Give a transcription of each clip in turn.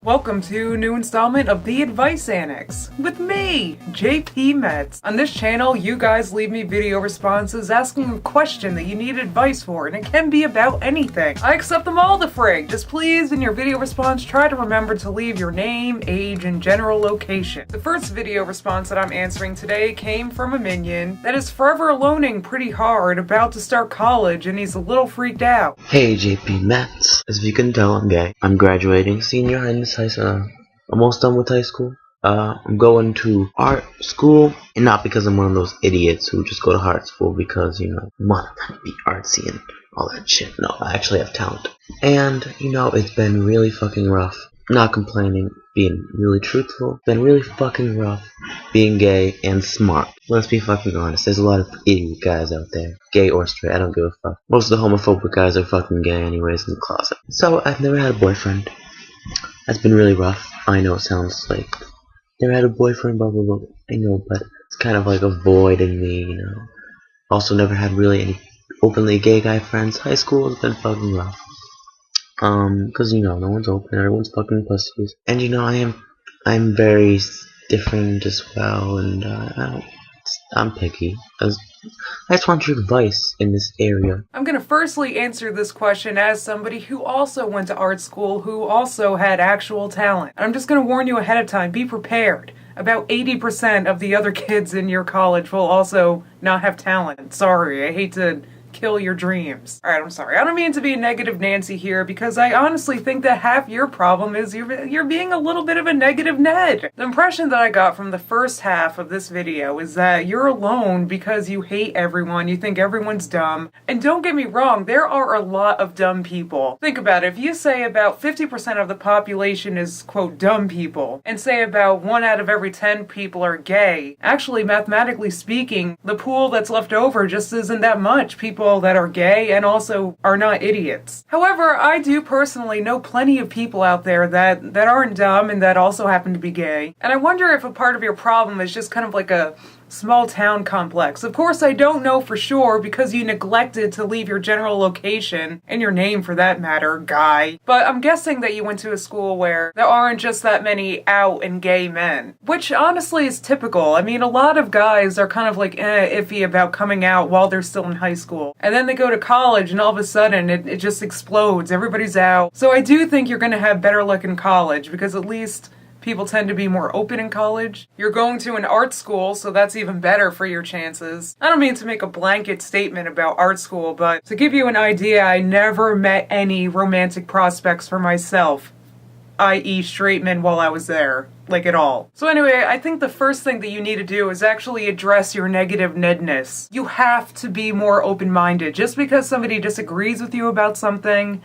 Welcome to a new installment of the Advice Annex with me, JP Metz. On this channel, you guys leave me video responses asking a question that you need advice for, and it can be about anything. I accept them all the frig. Just please, in your video response, try to remember to leave your name, age, and general location. The first video response that I'm answering today came from a minion that is forever aloning pretty hard, about to start college, and he's a little freaked out. Hey JP Metz. As you can tell, I'm gay. I'm graduating senior high in this almost done with high school. I'm going to art school, and not because I'm one of those idiots who just go to art school because, want to be artsy and all that shit. No, I actually have talent. And, it's been really fucking rough. Not complaining, being really truthful. Been really fucking rough being gay and smart. Let's be fucking honest, there's a lot of idiot guys out there. Gay or straight, I don't give a fuck. Most of the homophobic guys are fucking gay anyways in the closet. So, I've never had a boyfriend. That's been really rough. I know it sounds like never had a boyfriend, blah blah blah. I know, but it's kind of like a void in me, Also never had really any openly gay guy friends. High school has been fucking rough. Cause no one's open, everyone's fucking pussies. And I'm very different as well, and I'm picky. I just want your advice in this area. I'm gonna firstly answer this question as somebody who also went to art school, who also had actual talent. I'm just gonna warn you ahead of time, be prepared. About 80% of the other kids in your college will also not have talent. Sorry, I hate to kill your dreams. Alright, I'm sorry. I don't mean to be a negative Nancy here, because I honestly think that half your problem is you're being a little bit of a negative Ned. The impression that I got from the first half of this video is that you're alone because you hate everyone, you think everyone's dumb. And don't get me wrong, there are a lot of dumb people. Think about it, if you say about 50% of the population is, quote, dumb people, and say about 1 out of every 10 people are gay, actually, mathematically speaking, the pool that's left over just isn't that much people that are gay and also are not idiots. However, I do personally know plenty of people out there that aren't dumb and that also happen to be gay. And I wonder if a part of your problem is just kind of like a small town complex. Of course, I don't know for sure because you neglected to leave your general location, and your name for that matter, guy. But I'm guessing that you went to a school where there aren't just that many out and gay men. Which honestly is typical. I mean, a lot of guys are kind of like iffy about coming out while they're still in high school. And then they go to college and all of a sudden it just explodes. Everybody's out. So I do think you're gonna have better luck in college because at least people tend to be more open in college. You're going to an art school, so that's even better for your chances. I don't mean to make a blanket statement about art school, but to give you an idea, I never met any romantic prospects for myself, i.e. straight men, while I was there. Like at all. So anyway, I think the first thing that you need to do is actually address your negative Nedness. You have to be more open-minded. Just because somebody disagrees with you about something,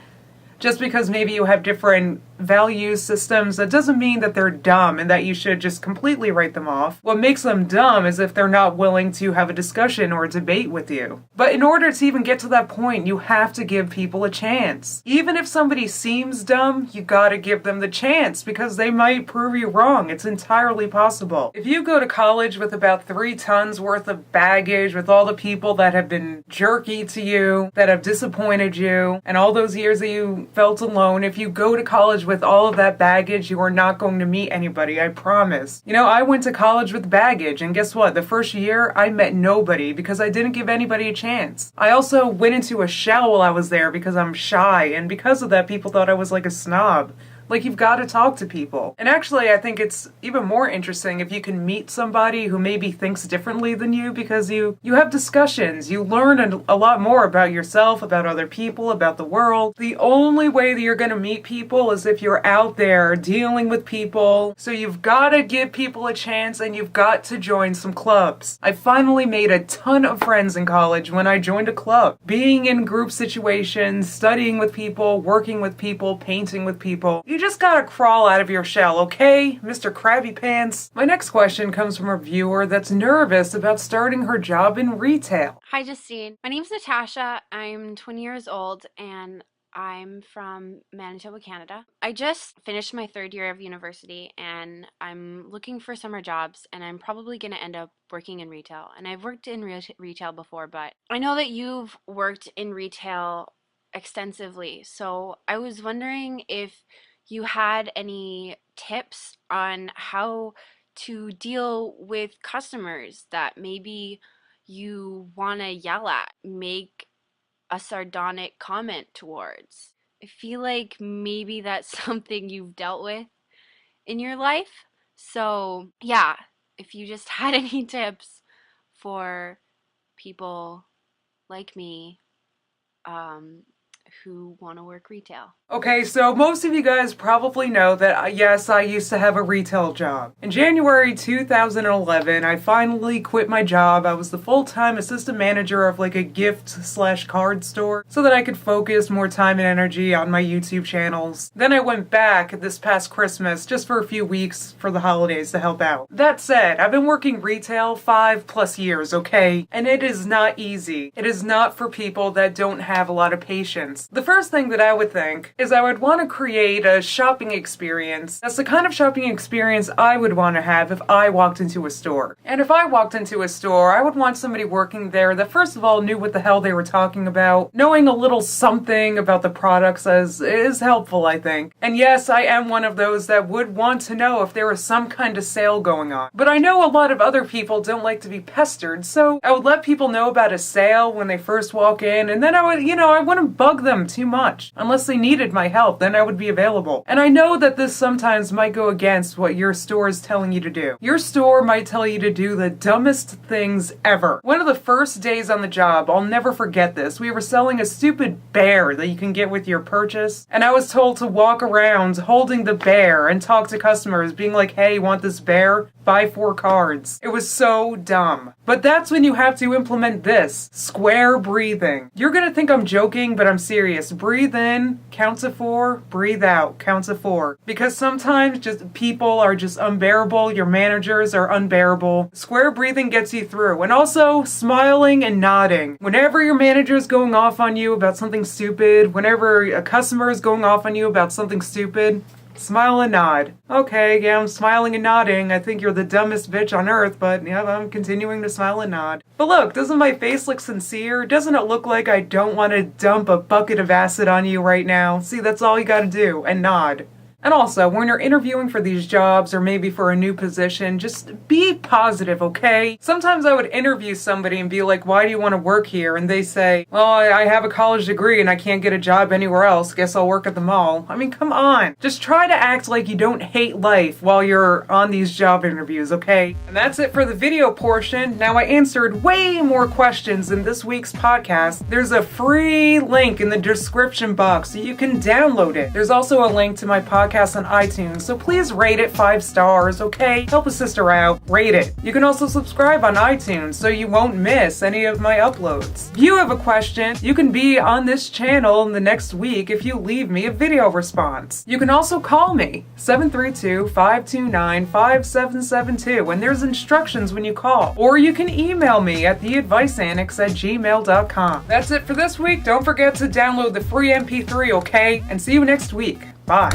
just because maybe you have different value systems, that doesn't mean that they're dumb and that you should just completely write them off. What makes them dumb is if they're not willing to have a discussion or a debate with you. But in order to even get to that point, you have to give people a chance. Even if somebody seems dumb, you gotta give them the chance because they might prove you wrong. It's entirely possible. If you go to college with about 3 tons worth of baggage, with all the people that have been jerky to you, that have disappointed you, and all those years that you felt alone, if you go to college with all of that baggage, you are not going to meet anybody, I promise. I went to college with baggage, and guess what? The first year, I met nobody because I didn't give anybody a chance. I also went into a shell while I was there because I'm shy, and because of that, people thought I was like a snob. Like, you've got to talk to people. And actually, I think it's even more interesting if you can meet somebody who maybe thinks differently than you because you have discussions. You learn a lot more about yourself, about other people, about the world. The only way that you're going to meet people is if you're out there dealing with people. So you've got to give people a chance and you've got to join some clubs. I finally made a ton of friends in college when I joined a club. Being in group situations, studying with people, working with people, painting with people. You just gotta crawl out of your shell, okay, Mr. Krabby Pants? My next question comes from a viewer that's nervous about starting her job in retail. Hi Justine, my name's Natasha, I'm 20 years old and I'm from Manitoba, Canada. I just finished my 3rd year of university and I'm looking for summer jobs and I'm probably going to end up working in retail. And I've worked in retail before, but I know that you've worked in retail extensively. So I was wondering if you had any tips on how to deal with customers that maybe you want to yell at, make a sardonic comment towards. I feel like maybe that's something you've dealt with in your life. So, yeah, if you just had any tips for people like me um, who want to work retail. Okay, so most of you guys probably know that, yes, I used to have a retail job. In January 2011, I finally quit my job. I was the full-time assistant manager of like a gift/card store so that I could focus more time and energy on my YouTube channels. Then I went back this past Christmas just for a few weeks for the holidays to help out. That said, I've been working retail 5+ years, okay? And it is not easy. It is not for people that don't have a lot of patience. The first thing that I would think is I would want to create a shopping experience. That's the kind of shopping experience I would want to have if I walked into a store. And if I walked into a store, I would want somebody working there that first of all knew what the hell they were talking about. Knowing a little something about the products is helpful, I think. And yes, I am one of those that would want to know if there was some kind of sale going on. But I know a lot of other people don't like to be pestered, so I would let people know about a sale when they first walk in, and then I would, I wouldn't bug them too much. Unless they needed my help, then I would be available. And I know that this sometimes might go against what your store is telling you to do. Your store might tell you to do the dumbest things ever. One of the first days on the job, I'll never forget this. We were selling a stupid bear that you can get with your purchase, and I was told to walk around holding the bear and talk to customers being like, hey, you want this bear? Buy 4 cards. It was so dumb. But that's when you have to implement this. Square breathing. You're gonna think I'm joking, but I'm serious. Breathe in, count to 4, breathe out, count to 4. Because sometimes just people are just unbearable, your managers are unbearable. Square breathing gets you through. And also, smiling and nodding. Whenever your manager is going off on you about something stupid, whenever a customer is going off on you about something stupid, smile and nod. Okay, yeah, I'm smiling and nodding. I think you're the dumbest bitch on earth, but yeah, I'm continuing to smile and nod. But look, doesn't my face look sincere? Doesn't it look like I don't want to dump a bucket of acid on you right now? See, that's all you gotta do, and nod. And also, when you're interviewing for these jobs or maybe for a new position, just be positive, okay? Sometimes I would interview somebody and be like, why do you want to work here? And they say, well, I have a college degree and I can't get a job anywhere else. Guess I'll work at the mall. I mean, come on. Just try to act like you don't hate life while you're on these job interviews, okay? And that's it for the video portion. Now, I answered way more questions in this week's podcast. There's a free link in the description box so you can download it. There's also a link to my podcast on iTunes, so please rate it 5 stars, okay? Help a sister out. Rate it. You can also subscribe on iTunes so you won't miss any of my uploads. If you have a question, you can be on this channel in the next week if you leave me a video response. You can also call me, 732-529-5772, and there's instructions when you call. Or you can email me at theadviceannex@gmail.com. That's it for this week. Don't forget to download the free MP3, okay? And see you next week. Bye.